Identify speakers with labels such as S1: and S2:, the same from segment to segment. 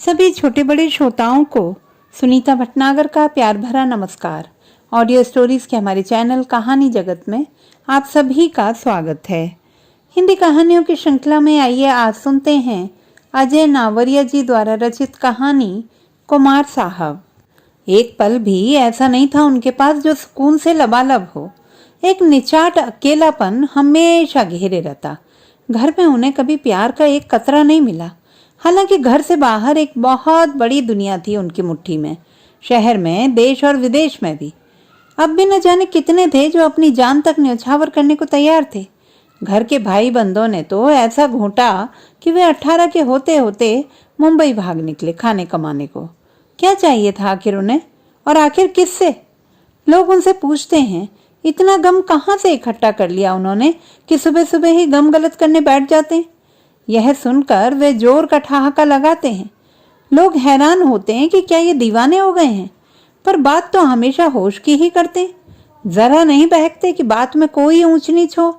S1: सभी छोटे बड़े श्रोताओं को सुनीता भटनागर का प्यार भरा नमस्कार। ऑडियो स्टोरीज के हमारे चैनल कहानी जगत में आप सभी का स्वागत है। हिंदी कहानियों की श्रृंखला में आइए आज सुनते हैं अजय नावरिया जी द्वारा रचित कहानी कुमार साहब। एक पल भी ऐसा नहीं था उनके पास जो सुकून से लबालब हो। एक निचाट अकेलापन हमेशा घेरे रहता। घर में उन्हें कभी प्यार का एक कतरा नहीं मिला। हालांकि घर से बाहर एक बहुत बड़ी दुनिया थी उनकी मुट्ठी में, शहर में, देश और विदेश में भी। अब भी न जाने कितने थे जो अपनी जान तक न्यौछावर करने को तैयार थे। घर के भाई बंदों ने तो ऐसा घोंटा कि वे 18 के होते होते मुंबई भाग निकले खाने कमाने को। क्या चाहिए था आखिर उन्हें, और आखिर किससे? लोग उनसे पूछते हैं, इतना गम कहाँ से इकट्ठा कर लिया उन्होंने कि सुबह सुबह ही गम गलत करने बैठ जाते हैं। यह सुनकर वे जोर का ठहाका लगाते हैं। लोग हैरान होते हैं कि क्या ये दीवाने हो गए हैं, पर बात तो हमेशा होश की ही करते, जरा नहीं बहकते कि बात में कोई ऊंच नीच हो।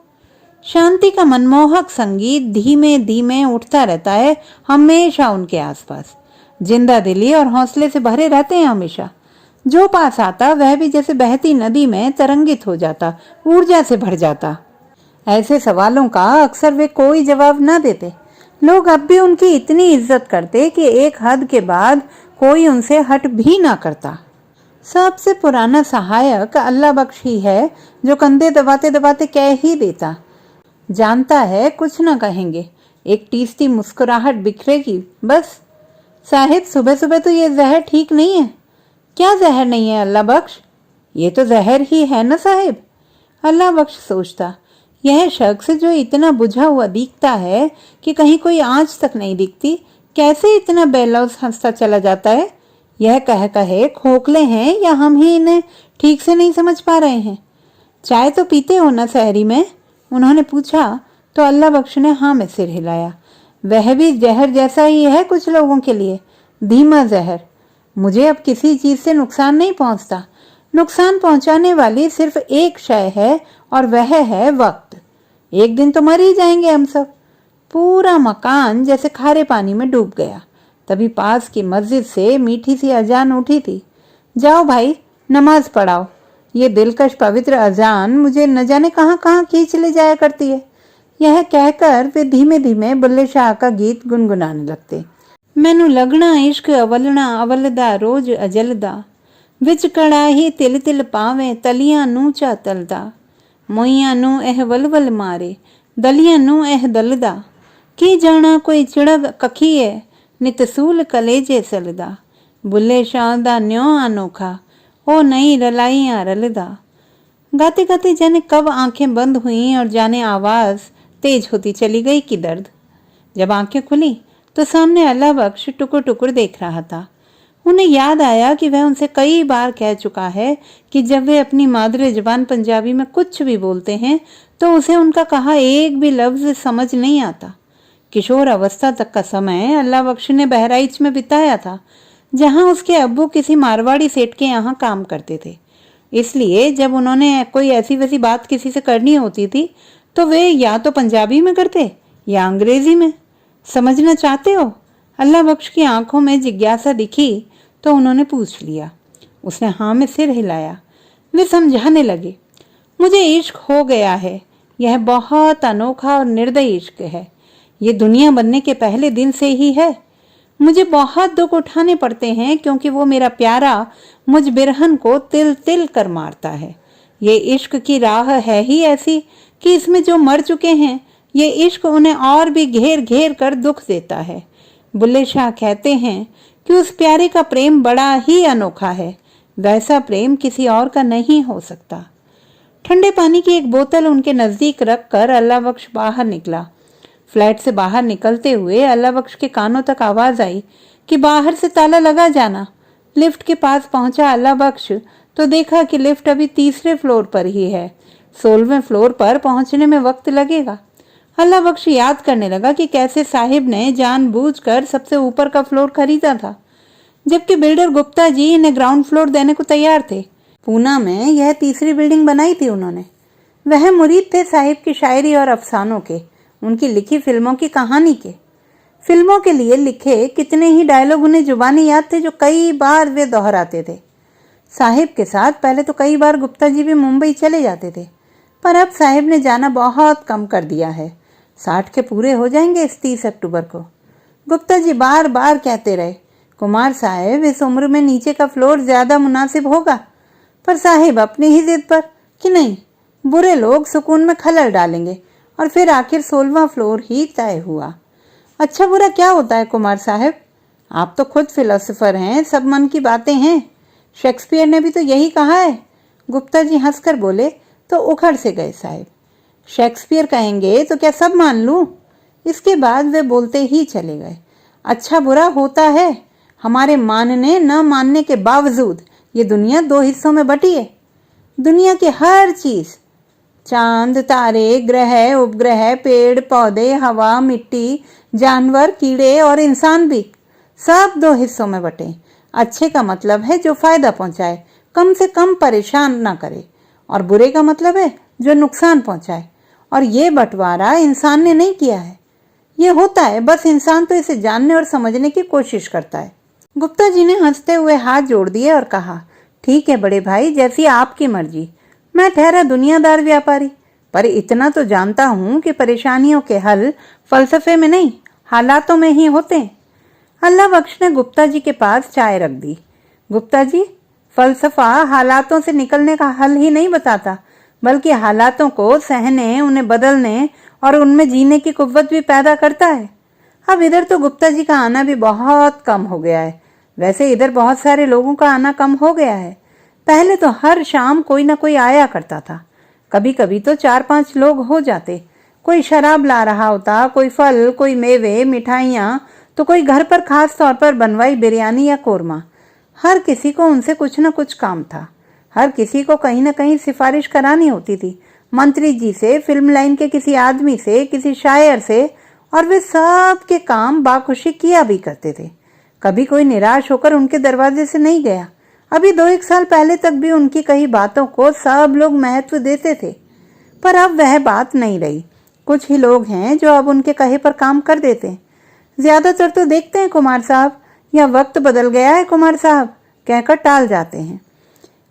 S1: शांति का मनमोहक संगीत धीमे धीमे उठता रहता है हमेशा उनके आसपास। जिंदा दिली और हौसले से भरे रहते हैं हमेशा। जो पास आता वह भी जैसे बहती नदी में तरंगित हो जाता, ऊर्जा से भर जाता। ऐसे सवालों का अक्सर वे कोई जवाब न देते। लोग अब भी उनकी इतनी इज्जत करते कि एक हद के बाद कोई उनसे हट भी ना करता। सबसे पुराना सहायक अल्लाह बख्श ही है, जो कंधे दबाते दबाते कह ही देता, जानता है कुछ ना कहेंगे, एक टीसती मुस्कुराहट बिखरेगी बस। साहिब, सुबह सुबह तो ये जहर ठीक नहीं है। क्या जहर नहीं है अल्लाह बख्श? ये तो जहर ही है ना साहिब। अल्लाह बख्श सोचता, यह शख्स जो इतना बुझा हुआ दिखता है कि कहीं कोई आंच तक नहीं दिखती, कैसे इतना बेलौस हंसता चला जाता है? यह कह कहे खोखले हैं या हम ही इन्हें ठीक से नहीं समझ पा रहे हैं? चाय तो पीते हो ना सहरी में? उन्होंने पूछा तो अल्लाह बख्श ने हाँ में सिर हिलाया। वह भी जहर जैसा ही है कुछ लोगों के लिए, धीमा जहर। मुझे अब किसी चीज से नुकसान नहीं पहुंचता। नुकसान पहुंचाने वाली सिर्फ एक शय है और वह है वक्त। एक दिन तो मर ही जाएंगे हम सब। पूरा मकान जैसे खारे पानी में डूब गया। तभी पास की मस्जिद से मीठी सी अजान उठी थी। जाओ भाई, नमाज पढ़ाओ। ये दिलकश पवित्र अजान मुझे न जाने कहाँ कहाँ खींच ले जाया करती है। यह कहकर वे धीमे धीमे बुल्ले शाह का गीत गुनगुनाने लगते। मैनू लगना इश्क अवलना अवलदा रोज अजलदा, विच कड़ाही तिल तिल पावे तलियां नू चा तलदा, मोइयां नू एह वलवल मारे दलियां नू एह दलदा, की जाना कोई चिड़ग कखीए नित सूल कलेजे सलदा, बुल्ले शाह दा न्यो अनोखा ओ नई रलाइयां रलदा। गाते गाते जाने कब आंखें बंद हुई और जाने आवाज तेज होती चली गई कि दर्द। जब आंखें खुली तो सामने अल्लाह बख्श टुकुर टुकुर देख रहा था। उन्हें याद आया कि वह उनसे कई बार कह चुका है कि जब वे अपनी मादरी जुबान पंजाबी में कुछ भी बोलते हैं तो उसे उनका कहा एक भी लफ्ज समझ नहीं आता। किशोर अवस्था तक का समय अल्लाह बख्श ने बहराइच में बिताया था, जहां उसके अब्बू किसी मारवाड़ी सेठ के यहाँ काम करते थे। इसलिए जब उन्होंने कोई ऐसी वैसी बात किसी से करनी होती थी तो वे या तो पंजाबी में करते या अंग्रेजी में। समझना चाहते हो? अल्लाह बख्श की आंखों में जिज्ञासा दिखी तो उन्होंने पूछ लिया। उसने हाँ में सिर हिलाया। वे समझाने लगे, मुझे इश्क हो गया है। यह बहुत अनोखा और निर्दय इश्क है। ये दुनिया बनने के पहले दिन से ही है। मुझे बहुत दुख उठाने पड़ते हैं क्योंकि वो मेरा प्यारा मुझ बिरहन को तिल तिल कर मारता है। ये इश्क की राह है ही ऐसी कि इसमें जो मर चुके हैं ये इश्क उन्हें और भी घेर घेर कर दुख देता है। बुल्ले शाह कहते हैं कि उस प्यारे का प्रेम बड़ा ही अनोखा है। वैसा प्रेम किसी और का नहीं हो सकता। ठंडे पानी की एक बोतल उनके नजदीक रखकर अल्लाह बख्श बाहर निकला। फ्लैट से बाहर निकलते हुए अल्लाह बख्श के कानों तक आवाज आई कि बाहर से ताला लगा जाना। लिफ्ट के पास पहुंचा अल्लाह बख्श तो देखा कि लिफ्ट अभी तीसरे फ्लोर पर ही है। 16वें फ्लोर पर पहुंचने में वक्त लगेगा। अल्लाह बख्श याद करने लगा कि कैसे साहिब ने जानबूझकर सबसे ऊपर का फ्लोर खरीदा था, जबकि बिल्डर गुप्ता जी इन्हें ग्राउंड फ्लोर देने को तैयार थे। पूना में यह तीसरी बिल्डिंग बनाई थी उन्होंने। वह मुरीद थे साहिब की शायरी और अफसानों के, उनकी लिखी फिल्मों की कहानी के। फिल्मों के लिए लिखे कितने ही डायलॉग उन्हें जुबानी याद थे जो कई बार वे दोहराते थे। साहिब के साथ पहले तो कई बार गुप्ता जी भी मुंबई चले जाते थे, पर अब साहिब ने जाना बहुत कम कर दिया है। 60 के पूरे हो जाएंगे इस 30 अक्टूबर को। गुप्ता जी बार बार कहते रहे, कुमार साहब इस उम्र में नीचे का फ्लोर ज्यादा मुनासिब होगा, पर साहिब अपनी ही जिद पर कि नहीं, बुरे लोग सुकून में खलल डालेंगे, और फिर आखिर 16वां फ्लोर ही तय हुआ। अच्छा बुरा क्या होता है कुमार साहब, आप तो खुद फिलोसोफर हैं, सब मन की बातें हैं। शेक्सपियर ने भी तो यही कहा है। गुप्ता जी हंसकर बोले तो उखड़ से गए साहिब। शेक्सपियर कहेंगे तो क्या सब मान लूं? इसके बाद वे बोलते ही चले गए। अच्छा बुरा होता है, हमारे मानने न मानने के बावजूद ये दुनिया 2 हिस्सों में बटी है। दुनिया की हर चीज, चांद, तारे, ग्रह, उपग्रह, पेड़ पौधे, हवा, मिट्टी, जानवर, कीड़े और इंसान भी, सब 2 हिस्सों में बटे। अच्छे का मतलब है जो फायदा पहुंचाए, कम से कम परेशान ना करे, और बुरे का मतलब है जो नुकसान पहुंचाए। और ये बंटवारा इंसान ने नहीं किया है, ये होता है, बस इंसान तो इसे जानने और समझने की कोशिश करता है। गुप्ता जी ने हंसते हुए हाथ जोड़ दिए और कहा, ठीक है बड़े भाई, जैसी आपकी मर्जी। मैं ठहरा दुनियादार व्यापारी, पर इतना तो जानता हूं कि परेशानियों के हल फलसफे में नहीं, हालातों में ही होते हैं। अल्लाह बख्श ने गुप्ता जी के पास चाय रख दी। गुप्ता जी, फलसफा हालातों से निकलने का हल ही नहीं बताता, बल्कि हालातों को सहने, उन्हें बदलने और उनमें जीने की कुव्वत भी पैदा करता है। अब इधर तो गुप्ता जी का आना भी बहुत कम हो गया है। वैसे इधर बहुत सारे लोगों का आना कम हो गया है। पहले तो हर शाम कोई ना कोई आया करता था, कभी कभी तो 4-5 लोग हो जाते। कोई शराब ला रहा होता, कोई फल, कोई मेवे, मिठाइयाँ, तो कोई घर पर खास तौर पर बनवाई बिरयानी या कोरमा। हर किसी को उनसे कुछ न कुछ काम था। हर किसी को कहीं न कहीं सिफारिश करानी होती थी, मंत्री जी से, फिल्म लाइन के किसी आदमी से, किसी शायर से, और वे सब के काम बाखुशी किया भी करते थे। कभी कोई निराश होकर उनके दरवाजे से नहीं गया। अभी 2-1 साल पहले तक भी उनकी कही बातों को सब लोग महत्व देते थे, पर अब वह बात नहीं रही। कुछ ही लोग हैं जो अब उनके कहे पर काम कर देते हैं। ज्यादातर तो देखते हैं कुमार साहब, या वक्त बदल गया है कुमार साहब, कहकर टाल जाते हैं।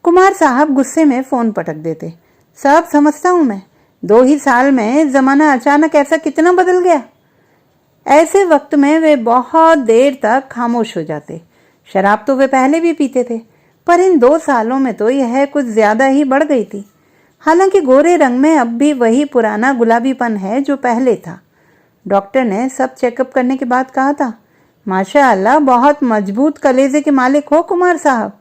S1: कुमार साहब गुस्से में फोन पटक देते, सब समझता हूं मैं, 2 ही साल में जमाना अचानक ऐसा कितना बदल गया। ऐसे वक्त में वे बहुत देर तक खामोश हो जाते। शराब तो वे पहले भी पीते थे, पर इन 2 सालों में तो यह कुछ ज्यादा ही बढ़ गई थी। हालांकि गोरे रंग में अब भी वही पुराना गुलाबीपन है जो पहले था। डॉक्टर ने सब चेकअप करने के बाद कहा था, माशाअल्लाह बहुत मजबूत कलेजे के मालिक हो कुमार साहब।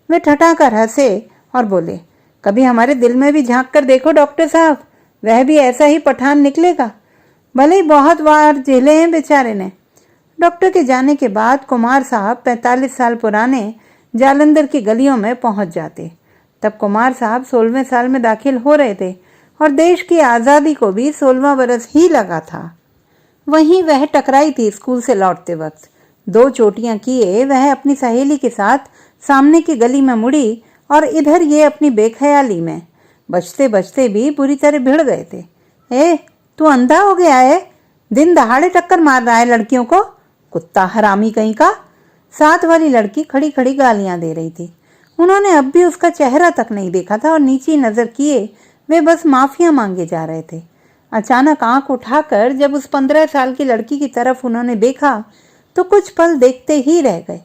S1: वे ठठाकर हंसे और बोले, कभी हमारे दिल में भी झांक कर देखो डॉक्टर साहब, वह भी ऐसा ही पठान निकलेगा। भले ही बहुत वार झेले हैं बेचारे ने। डॉक्टर के जाने के बाद कुमार साहब 45 साल पुराने जालंधर की गलियों में पहुंच जाते। तब कुमार साहब 16वें साल में दाखिल हो रहे थे और देश की आज़ादी को भी 16वां बरस ही लगा था। वहीं वह टकराई थी स्कूल से लौटते वक्त। 2 चोटियां किए वह अपनी सहेली के साथ सामने की गली में मुड़ी, और इधर ये अपनी बेख्याली में बचते बचते भी बुरी तरह भिड़ गए थे। ए, तू अंधा हो गया है? दिन दहाड़े टक्कर मार रहा है लड़कियों को, कुत्ता हरामी कहीं का। साथ वाली लड़की खड़ी खड़ी गालियां दे रही थी। उन्होंने अब भी उसका चेहरा तक नहीं देखा था और नीची नजर किए वे बस माफिया मांगे जा रहे थे। अचानक आंख उठाकर जब उस 15 साल की लड़की की तरफ उन्होंने देखा तो कुछ पल देखते ही रह गए,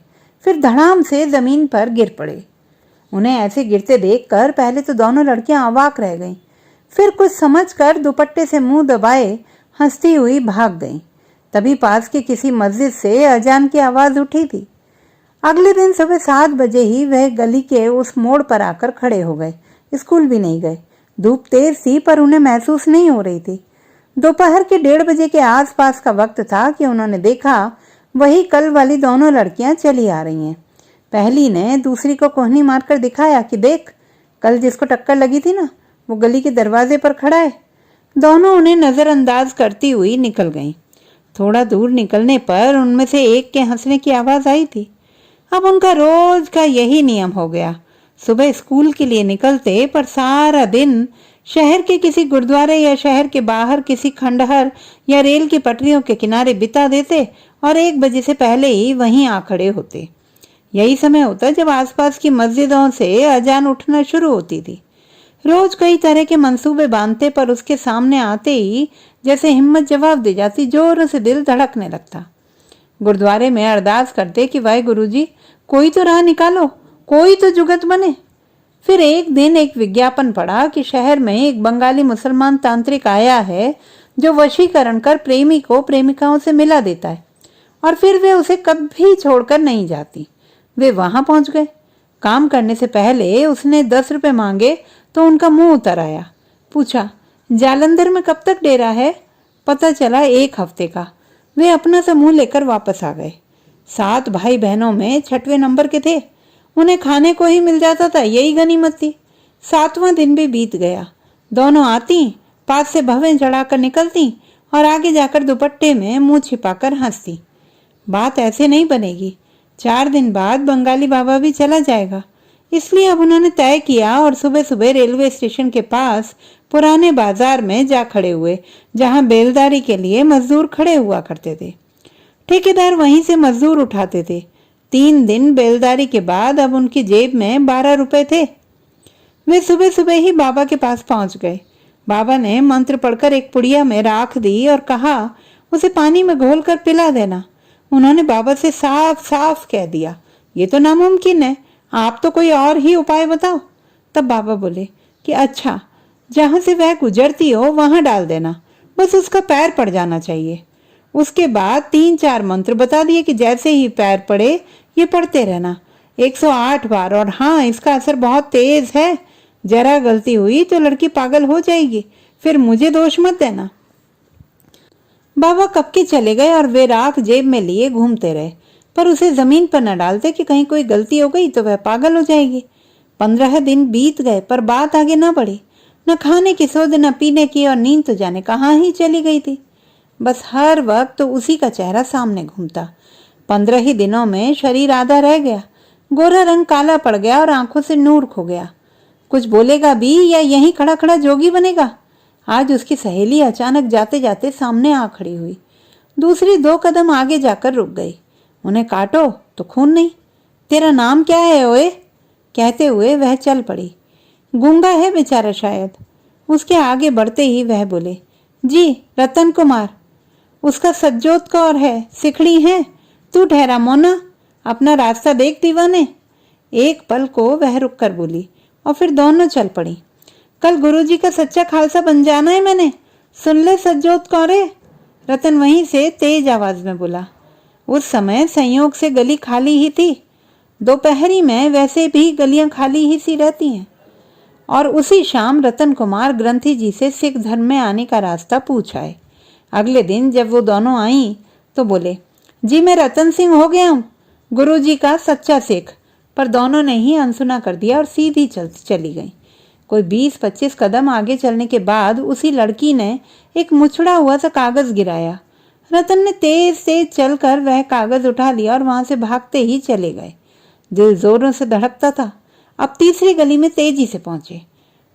S1: फिर धड़ाम से जमीन पर गिर पड़े। उन्हें ऐसे गिरते देखकर पहले तो दोनों लड़कियां अवाक रह गईं, फिर कुछ समझकर दुपट्टे से मुंह दबाए हंसती हुई भाग गईं। तभी पास की किसी मस्जिद से अजान की आवाज उठी थी। अगले दिन सुबह 7 बजे ही वह गली के उस मोड़ पर आकर खड़े हो गए। स्कूल भी नहीं गए। धूप तेज थी पर उन्हें महसूस नहीं हो रही थी। दोपहर के 1:30 बजे के आसपास का वक्त था कि उन्होंने देखा वही कल वाली दोनों लड़कियां चली आ रही हैं। पहली ने दूसरी को कोहनी मारकर दिखाया कि देख, कल जिसको टक्कर लगी थी ना, वो गली के दरवाजे पर खड़ा है। दोनों उन्हें नजरअंदाज करती हुई निकल गईं। थोड़ा दूर निकलने पर उनमें से एक के हंसने की आवाज आई थी। अब उनका रोज का यही नियम हो गया। सुबह स्कूल के लिए निकलते पर सारा दिन शहर के किसी गुरुद्वारे या शहर के बाहर किसी खंडहर या रेल की पटरियों के किनारे बिता देते और 1 बजे से पहले ही वहीं आ खड़े होते। यही समय होता जब आसपास की मस्जिदों से अजान उठना शुरू होती थी। रोज कई तरह के मंसूबे बांधते, पर उसके सामने आते ही जैसे हिम्मत जवाब दे जाती, जोरों से दिल धड़कने लगता। गुरुद्वारे में अरदास करते कि वाहे गुरु जी, कोई तो राह निकालो, कोई तो जुगत बने। फिर एक दिन एक विज्ञापन पढ़ा कि शहर में एक बंगाली मुसलमान तांत्रिक आया है जो वशीकरण कर प्रेमी को प्रेमिकाओं से मिला देता है और फिर वे उसे कभी छोड़कर नहीं जाती। वे वहां पहुंच गए। काम करने से पहले उसने 10 रुपए मांगे तो उनका मुंह उतर आया। पूछा, जालंधर में कब तक डेरा है? पता चला 1 हफ्ते का। वे अपना सा मुंह लेकर वापस आ गए। 7 भाई बहनों में 6वें नंबर के थे। उन्हें खाने को ही मिल जाता था, यही गनीमत थी। 7वां दिन भी बीत गया। दोनों आती, पास से भवें चढ़ाकर निकलती और आगे जाकर दुपट्टे में मुंह छिपाकर हंसती। बात ऐसे नहीं बनेगी। 4 दिन बाद बंगाली बाबा भी चला जाएगा। इसलिए अब उन्होंने तय किया और सुबह सुबह रेलवे स्टेशन के पास पुराने बाजार में जा खड़े हुए, जहां बेलदारी के लिए मजदूर खड़े हुआ करते थे। ठेकेदार वहीं से मजदूर उठाते थे। 3 दिन बेलदारी के बाद अब उनकी जेब में 12 रुपए थे। वे सुबह सुबह ही बाबा के पास पहुंच गए। बाबा ने मंत्र पढ़कर एक पुड़िया में राख दी और कहा, उसे पानी में घोलकर पिला देना। उन्होंने बाबा से साफ साफ कह दिया, ये तो नामुमकिन है, आप तो कोई और ही उपाय बताओ। तब बाबा बोले कि अच्छा, जहां से वह गुजरती हो वहां डाल देना, बस उसका पैर पड़ जाना चाहिए। उसके बाद 3-4 मंत्र बता दिए कि जैसे ही पैर पड़े ये पढ़ते रहना 108 बार। और हाँ, इसका असर बहुत तेज है, जरा गलती हुई तो लड़की पागल हो जाएगी, फिर मुझे दोष मत देना। बाबा कब के चले गए और वे राख जेब में लिए घूमते रहे, पर उसे जमीन पर न डालते कि कहीं कोई गलती हो गई तो वह पागल हो जाएगी। 15 दिन बीत गए पर बात आगे न बढ़ी। न खाने की सोध, न पीने की, और नींद तो जाने कहाँ ही चली गई थी। बस हर वक्त तो उसी का चेहरा सामने घूमता। 15 ही दिनों में शरीर आधा रह गया, गोरा रंग काला पड़ गया और आंखों से नूर खो गया। कुछ बोलेगा भी या यहीं खड़ा खड़ा जोगी बनेगा? आज उसकी सहेली अचानक जाते जाते सामने आ खड़ी हुई। दूसरी 2 कदम आगे जाकर रुक गई। उन्हें काटो तो खून नहीं। तेरा नाम क्या है ओए? कहते हुए वह चल पड़ी। गूंगा है बेचारा शायद। उसके आगे बढ़ते ही वह बोले, जी रतन कुमार। उसका सज्जोत कौर है, सिखड़ी है। तू ठहरा मोना, अपना रास्ता देख दीवाने। एक पल को वह रुक कर बोली और फिर दोनों चल पड़ी। कल गुरुजी का सच्चा खालसा बन जाना है मैंने, सुन ले सज्जोत कौरे। रतन वहीं से तेज आवाज में बोला। उस समय संयोग से गली खाली ही थी। दोपहरी में वैसे भी गलियां खाली ही सी रहती हैं। और उसी शाम रतन कुमार ग्रंथी जी से सिख धर्म में आने का रास्ता पूछ आए। अगले दिन जब वो दोनों आईं तो बोले, जी मैं रतन सिंह हो गया हूँ, गुरुजी का सच्चा सिख। पर दोनों ने ही अनसुना कर दिया और सीधी चली गई। कोई 20-25 कदम आगे चलने के बाद उसी लड़की ने एक मुछड़ा हुआ सा कागज गिराया। रतन ने तेज तेज चलकर वह कागज उठा लिया और वहां से भागते ही चले गए। दिल जोरों से धड़कता था। अब तीसरी गली में तेजी से पहुंचे।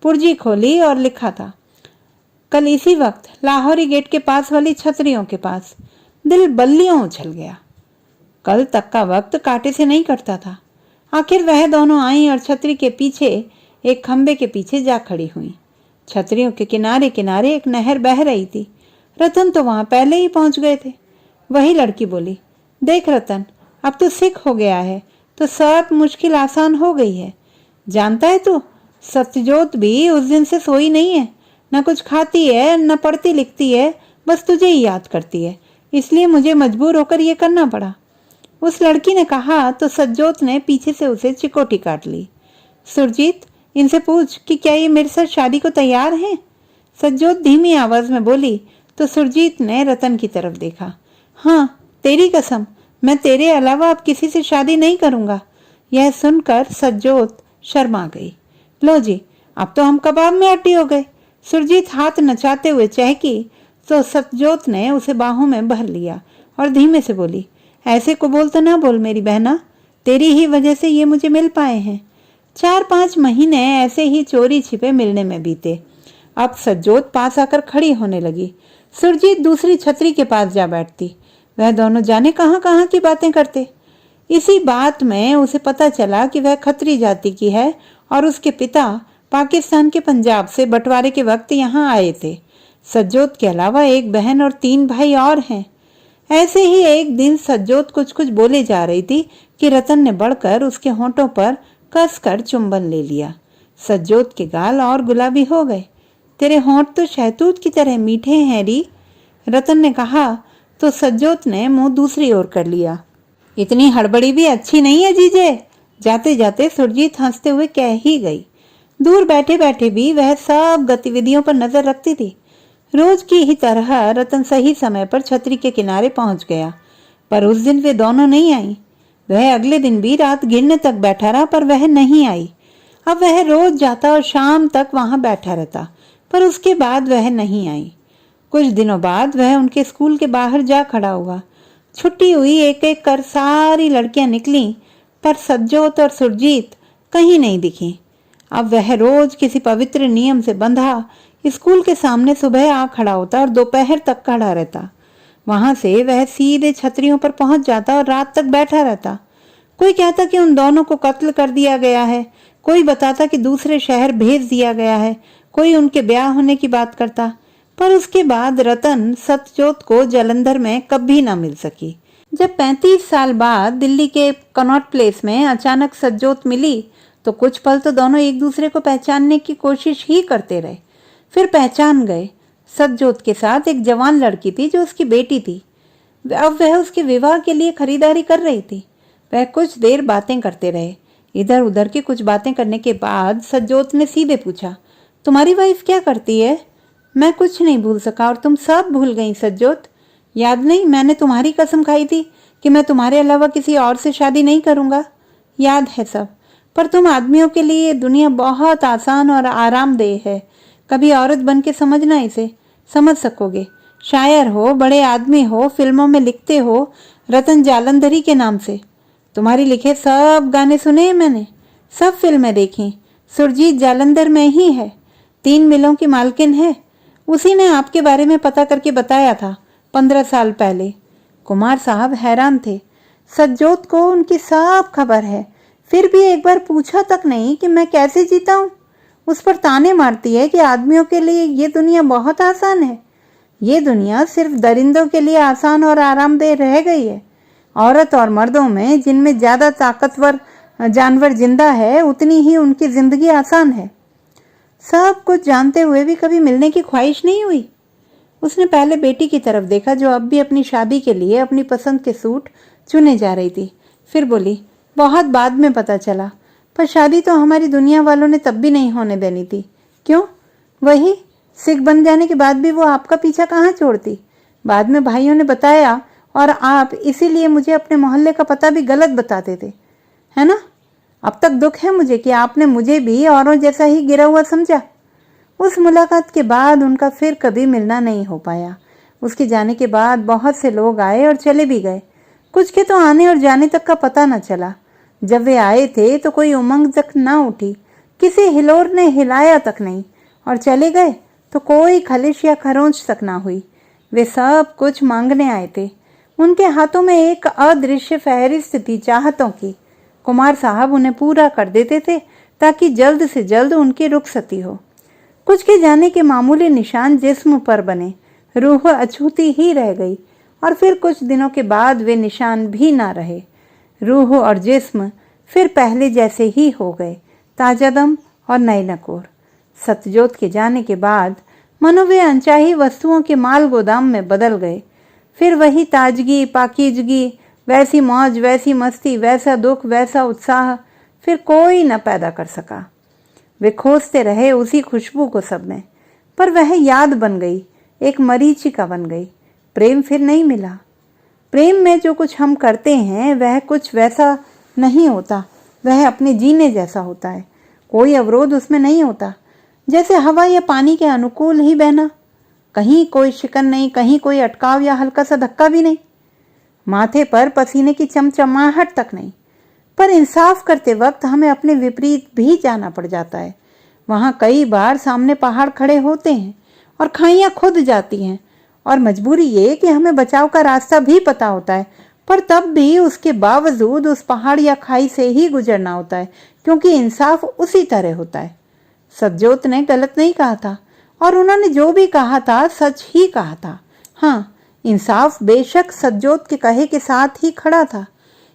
S1: पुर्जी खोली और लिखा था, कल इसी वक्त लाहौरी गेट के पास वाली छतरियों के पास। दिल बल्लियों उछल गया। कल तक का वक्त कांटे से नहीं कटता था। आखिर वह दोनों आई और छतरी के पीछे एक खंबे के पीछे जा खड़ी हुई। छतरियों के किनारे किनारे एक नहर बह रही थी। रतन तो वहां पहले ही पहुंच गए थे। वही लड़की बोली, देख रतन, अब तो सिख हो गया है तो सब मुश्किल आसान हो गई है। जानता है तू, सत्यजोत भी उस दिन से सोई नहीं है। न कुछ खाती है, न पढ़ती लिखती है, बस तुझे ही याद करती है। इसलिए मुझे मजबूर होकर ये करना पड़ा। उस लड़की ने कहा तो सज्जोत ने पीछे से उसे चिकोटी काट ली। सुरजीत, इनसे पूछ कि क्या ये मेरे साथ शादी को तैयार हैं? सज्जोत धीमी आवाज में बोली तो सुरजीत ने रतन की तरफ देखा। हाँ, तेरी कसम, मैं तेरे अलावा अब किसी से शादी नहीं करूंगा। यह सुनकर सज्जोत शर्मा गई। लो जी, अब तो हम कबाब में अट्टी हो गए। सुरजीत हाथ नचाते हुए चहकी तो सज्जोत ने उसे बाहों में भर लिया और धीमे से बोली, ऐसे को बोल तो ना बोल मेरी बहना, तेरी ही वजह से ये मुझे मिल पाए हैं। 4-5 महीने ऐसे ही चोरी छिपे मिलने में बीते। अब सज्जोत पास आकर खड़ी होने लगी। सुरजीत दूसरी छतरी के पास जा बैठती। वह दोनों जाने कहाँ कहाँ की बातें करते। इसी बात में उसे पता चला कि वह खत्री जाति की है और उसके पिता पाकिस्तान के पंजाब से बंटवारे के वक्त यहाँ आए थे। सज्जोत के अलावा एक बहन और 3 भाई और हैं। ऐसे ही एक दिन सज्जोत कुछ कुछ बोले जा रही थी कि रतन ने बढ़कर उसके होंठों पर कसकर चुंबन ले लिया। सज्जोत के गाल और गुलाबी हो गए। तेरे होंठ तो शहतूत की तरह मीठे हैं री, रतन ने कहा तो सज्जोत ने मुंह दूसरी ओर कर लिया। इतनी हड़बड़ी भी अच्छी नहीं है जीजे, जाते जाते सुरजीत हंसते हुए कह ही गई। दूर बैठे बैठे भी वह सब गतिविधियों पर नजर रखती थी। रोज की ही तरह रतन सही समय पर छतरी के किनारे पहुंच गया, पर उस दिन वे दोनों नहीं आई। वह अगले दिन भी रात गिरने तक बैठा रहा, पर वह नहीं आई। अब वह रोज जाता और शाम तक वहां बैठा रहता, पर उसके बाद वह नहीं आई। कुछ दिनों बाद वह उनके स्कूल के बाहर जा खड़ा हुआ। छुट्टी हुई, एक एक कर सारी लड़कियां निकली, पर सज्जोत और सुरजीत कहीं नहीं दिखी। अब वह रोज किसी पवित्र नियम से बंधा स्कूल के सामने सुबह आ खड़ा होता और दोपहर तक खड़ा रहता। वहां से वह सीधे छतरियों पर पहुंच जाता और रात तक बैठा रहता। कोई कहता कि उन दोनों को कत्ल कर दिया गया है, कोई बताता कि दूसरे शहर भेज दिया गया है, कोई उनके ब्याह होने की बात करता। पर उसके बाद रतन सतजोत को जालंधर में कभी ना मिल सकी। जब 35 साल बाद दिल्ली के कनॉट प्लेस में अचानक सतजोत मिली तो कुछ पल तो दोनों एक दूसरे को पहचानने की कोशिश ही करते रहे। फिर पहचान गए। सतजोत के साथ एक जवान लड़की थी जो उसकी बेटी थी। अब वह उसके विवाह के लिए खरीदारी कर रही थी। वह कुछ देर बातें करते रहे। इधर उधर की कुछ बातें करने के बाद सतजोत ने सीधे पूछा, तुम्हारी वाइफ क्या करती है? मैं कुछ नहीं भूल सका और तुम सब भूल गई सतजोत। याद नहीं, मैंने तुम्हारी कसम खाई थी कि मैं तुम्हारे अलावा किसी और से शादी नहीं करूंगा। याद है सब। पर तुम आदमियों के लिए ये दुनिया बहुत आसान और आरामदेह है। कभी औरत बन के समझना, इसे समझ सकोगे। शायर हो, बड़े आदमी हो, फिल्मों में लिखते हो रतन जालंधरी के नाम से। तुम्हारी लिखे सब गाने सुने हैं मैंने, सब फिल्में देखी। सुरजीत जालंधर में ही है, 3 मिलों की मालकिन है। उसी ने आपके बारे में पता करके बताया था 15 साल पहले। कुमार साहब हैरान थे। सतजोत को उनकी सब खबर है, फिर भी एक बार पूछा तक नहीं कि मैं कैसे जीता हूँ। उस पर ताने मारती है कि आदमियों के लिए ये दुनिया बहुत आसान है। ये दुनिया सिर्फ दरिंदों के लिए आसान और आरामदेह रह गई है। औरत और मर्दों में जिनमें ज्यादा ताकतवर जानवर जिंदा है, उतनी ही उनकी जिंदगी आसान है। सब कुछ जानते हुए भी कभी मिलने की ख्वाहिश नहीं हुई। उसने पहले बेटी की तरफ देखा जो अब भी अपनी शादी के लिए अपनी पसंद के सूट चुने जा रही थी। फिर बोली, बहुत बाद में पता चला, पर शादी तो हमारी दुनिया वालों ने तब भी नहीं होने देनी थी। क्यों? वही, सिख बन जाने के बाद भी वो आपका पीछा कहाँ छोड़ती। बाद में भाइयों ने बताया और आप इसीलिए मुझे अपने मोहल्ले का पता भी गलत बताते थे, है ना? अब तक दुख है मुझे कि आपने मुझे भी औरों जैसा ही गिरा हुआ समझा। उस मुलाकात के बाद उनका फिर कभी मिलना नहीं हो पाया। उसके जाने के बाद बहुत से लोग आए और चले भी गए। कुछ के तो आने और जाने तक का पता न चला। जब वे आए थे तो कोई उमंग तक ना उठी, किसी हिलोर ने हिलाया तक नहीं, और चले गए तो कोई खलिश या खरोंच तक ना हुई। वे सब कुछ मांगने आए थे। उनके हाथों में एक अदृश्य फहरिस्त थी चाहतों की। कुमार साहब उन्हें पूरा कर देते थे ताकि जल्द से जल्द उनकी रुखसती हो। कुछ के जाने के मामूली निशान जिस्म पर बने, रूह अछूती ही रह गई, और फिर कुछ दिनों के बाद वे निशान भी ना रहे। रूह और जिस्म फिर पहले जैसे ही हो गए, ताजादम और नए नकोर। सतजोत के जाने के बाद मनो वे अनचाही वस्तुओं के माल गोदाम में बदल गए। फिर वही ताजगी, पाकीजगी, वैसी मौज, वैसी मस्ती, वैसा दुख, वैसा उत्साह फिर कोई न पैदा कर सका। वे खोजते रहे उसी खुशबू को सब में, पर वह याद बन गई, एक मरीचिका बन गई। प्रेम फिर नहीं मिला। प्रेम में जो कुछ हम करते हैं वह कुछ वैसा नहीं होता, वह अपने जीने जैसा होता है। कोई अवरोध उसमें नहीं होता, जैसे हवा या पानी के अनुकूल ही बहना। कहीं कोई शिकन नहीं, कहीं कोई अटकाव या हल्का सा धक्का भी नहीं, माथे पर पसीने की चमचमाहट तक नहीं। पर इंसाफ करते वक्त हमें अपने विपरीत भी जाना पड़ जाता है। वहां कई बार सामने पहाड़ खड़े होते हैं और खाइयां खुद जाती हैं, और मजबूरी ये कि हमें बचाव का रास्ता भी पता होता है, पर तब भी उसके बावजूद उस पहाड़ या खाई से ही गुजरना होता है, क्योंकि इंसाफ उसी तरह होता है। सतजोत ने गलत नहीं कहा था और उन्होंने जो भी कहा था सच ही कहा था। हाँ, इंसाफ बेशक सतजोत के कहे के साथ ही खड़ा था।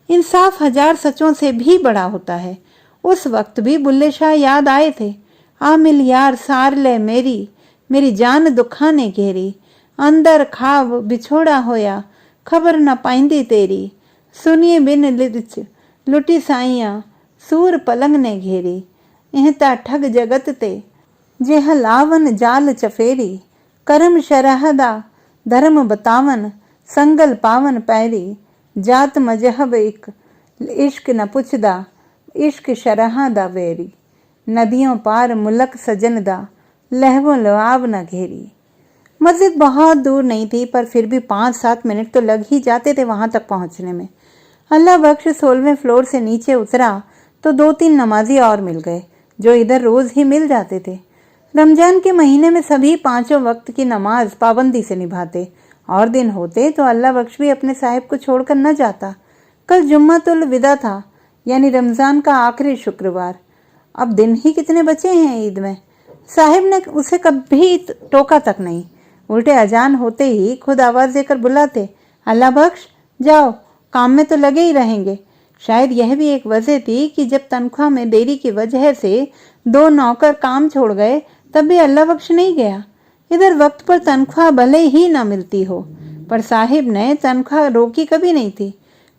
S1: इंसाफ 1000 सचों से भी बड़ा होता है। उस वक्त भी बुल्ले शाह याद आए थे। आ मिल यार सार ले मेरी जान दुखाने घेरी, अंदर खाव बिछोड़ा होया, खबर न पाइंदी तेरी, सुनिए बिन लिच लुटी साइया, सूर पलंग ने घेरी, इहता ठग जगत ते जेह लावन जाल चफेरी, करम शरहदा धर्म बतावन, संगल पावन पैरी, जात मजहब इश्क न पुछदा, इश्क शरहा दा वेरी, नदियों पार मुलक सजन दा, लहवों लवाब न घेरी। मस्जिद बहुत दूर नहीं थी, पर फिर भी 5-7 मिनट तो लग ही जाते थे वहां तक पहुंचने में। अल्लाह बख्श 16वें फ्लोर से नीचे उतरा तो 2-3 नमाजी और मिल गए, जो इधर रोज ही मिल जाते थे। रमजान के महीने में सभी 5 वक्त की नमाज पाबंदी से निभाते, और दिन होते तो अल्लाह बख्श भी अपने साहिब को छोड़कर न जाता। कल जुम्मतुल विदा था, यानी रमजान का आखिरी शुक्रवार। अब दिन ही कितने बचे हैं ईद में। साहिब ने उसे कभी टोका तक नहीं, उल्टे अजान होते ही खुद आवाज देकर बुलाते, अल्लाह बख्श जाओ, काम में तो लगे ही रहेंगे। शायद यह भी एक वजह थी कि जब तनख्वाह में देरी की वजह से 2 नौकर काम छोड़ गए, तब भी अल्लाह बख्श नहीं गया। इधर वक्त पर तनख्वाह भले ही ना मिलती हो, पर साहिब ने तनख्वाह रोकी कभी नहीं थी।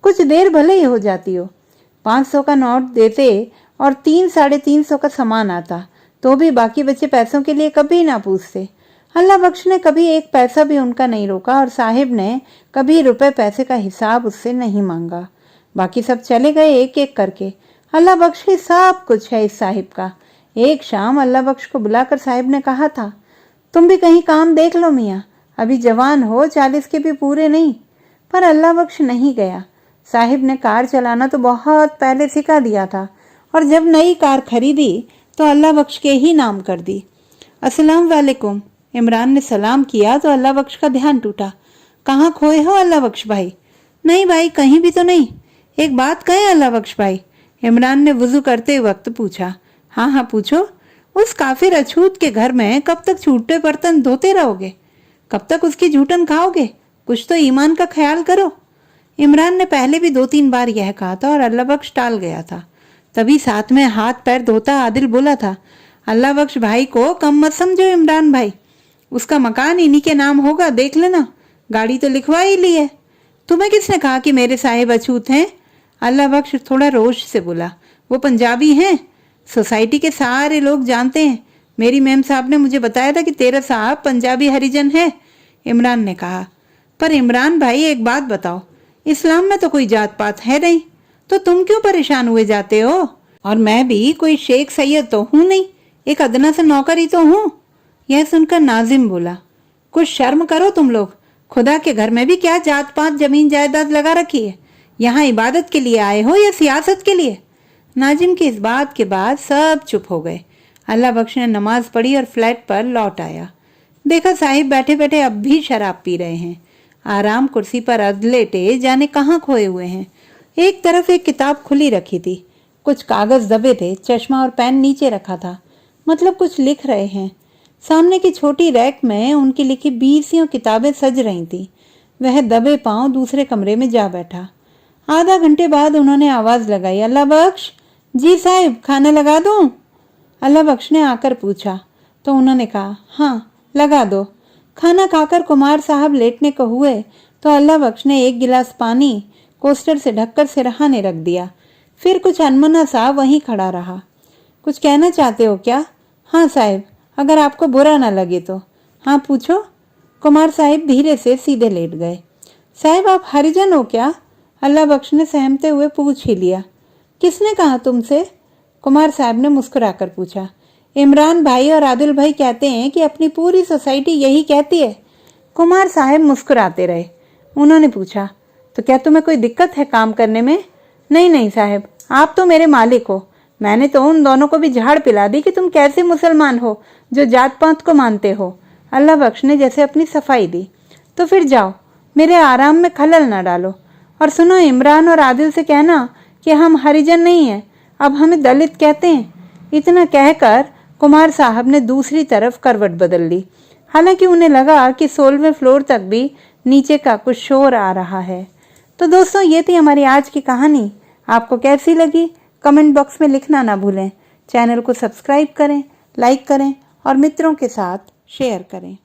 S1: कुछ देर भले ही हो जाती हो, 500 का नोट देते और 300-350 का सामान आता, तो भी बाकी बचे पैसों के लिए कभी ना पूछते। अल्लाह बख्श ने कभी एक पैसा भी उनका नहीं रोका, और साहिब ने कभी रुपए पैसे का हिसाब उससे नहीं मांगा। बाकी सब चले गए एक एक करके। अल्लाह बख्श ही सब कुछ है इस साहिब का। एक शाम अल्लाह बख्श को बुलाकर साहिब ने कहा था, तुम भी कहीं काम देख लो मियाँ, अभी जवान हो, 40 के भी पूरे नहीं। पर अल्लाह बख्श नहीं गया। साहिब ने कार चलाना तो बहुत पहले सिखा दिया था, और जब नई कार खरीदी तो अल्लाह बख्श के ही नाम कर दी। अस्सलाम वालेकुम। इमरान ने सलाम किया तो अल्लाह बख्श का ध्यान टूटा। कहाँ खोए हो अल्लाह बख्श भाई? नहीं भाई, कहीं भी तो नहीं। एक बात कहे अल्लाह बख्श भाई? इमरान ने वुजू करते वक्त पूछा। हाँ हाँ पूछो। उस काफिर अछूत के घर में कब तक छूटे बर्तन धोते रहोगे? कब तक उसकी झूठन खाओगे? कुछ तो ईमान का ख्याल करो। इमरान ने पहले भी 2-3 बार यह कहा था और अल्लाह बख्श टाल गया था। तभी साथ में हाथ पैर धोता आदिल बोला था, अल्लाह बख्श भाई को कम मत समझो इमरान भाई, उसका मकान इन्हीं के नाम होगा, देख लेना, गाड़ी तो लिखवा ही ली है। तुम्हें किसने कहा कि मेरे साहिब अछूत हैं? अल्लाह बख्श थोड़ा रोष से बोला, वो पंजाबी हैं, सोसाइटी के सारे लोग जानते हैं। मेरी मैम साहब ने मुझे बताया था कि तेरा साहब पंजाबी हरिजन है। इमरान ने कहा, पर इमरान भाई एक बात बताओ, इस्लाम में तो कोई जात पात है नहीं, तो तुम क्यों परेशान हुए जाते हो? और मैं भी कोई शेख सैयद तो हूं नहीं, एक अदना से नौकर ही तो हूं। यह सुनकर नाजिम बोला, कुछ शर्म करो तुम लोग, खुदा के घर में भी क्या जात पात जमीन जायदाद लगा रखी है? यहाँ इबादत के लिए आए हो या सियासत के लिए? नाजिम की इस बात के बाद सब चुप हो गए। अल्लाह बख्श ने नमाज पढ़ी और फ्लैट पर लौट आया। देखा साहिब बैठे बैठे अब भी शराब पी रहे हैं, आराम कुर्सी पर अधलेटे जाने कहाँ खोए हुए हैं। एक तरफ एक किताब खुली रखी थी, कुछ कागज दबे थे, चश्मा और पेन नीचे रखा था, मतलब कुछ लिख रहे हैं। सामने की छोटी रैक में उनकी लिखी 20 किताबें सज रही थी। वह दबे पांव दूसरे कमरे में जा बैठा। आधा घंटे बाद उन्होंने आवाज लगाई, अल्लाह बख्श। जी साहिब, खाना लगा दूं? अल्लाह बख्श ने आकर पूछा तो उन्होंने कहा, हाँ लगा दो। खाना खाकर कुमार साहब लेटने को हुए तो अल्लाह बख्श ने एक गिलास पानी कोस्टर से ढककर सिरहाने रख दिया। फिर कुछ अनमना सा वहीं खड़ा रहा। कुछ कहना चाहते हो क्या? हाँ साहिब, अगर आपको बुरा ना लगे तो। हाँ पूछो। कुमार साहिब धीरे से सीधे लेट गए। साहिब आप हरिजन हो क्या? अल्लाह बख्श ने सहमते हुए पूछ ही लिया। किसने कहा तुमसे? कुमार साहब ने मुस्कुराकर पूछा। इमरान भाई और आदिल भाई कहते हैं कि अपनी पूरी सोसाइटी यही कहती है। कुमार साहब मुस्कुराते रहे। उन्होंने पूछा, तो क्या तुम्हें कोई दिक्कत है काम करने में? नहीं नहीं साहब, आप तो मेरे मालिक हो। मैंने तो उन दोनों को भी झाड़ पिला दी कि तुम कैसे मुसलमान हो जो जात पात को मानते हो। अल्लाह बख्श ने जैसे अपनी सफाई दी। तो फिर जाओ, मेरे आराम में खलल ना डालो। और सुनो, इमरान और आदिल से कहना कि हम हरिजन नहीं हैं, अब हमें दलित कहते हैं। इतना कहकर कुमार साहब ने दूसरी तरफ करवट बदल ली। हालांकि उन्हें लगा कि 16वें फ्लोर तक भी नीचे का कुछ शोर आ रहा है। तो दोस्तों, ये थी हमारी आज की कहानी। आपको कैसी लगी कमेंट बॉक्स में लिखना ना भूलें। चैनल को सब्सक्राइब करें, लाइक करें और मित्रों के साथ शेयर करें।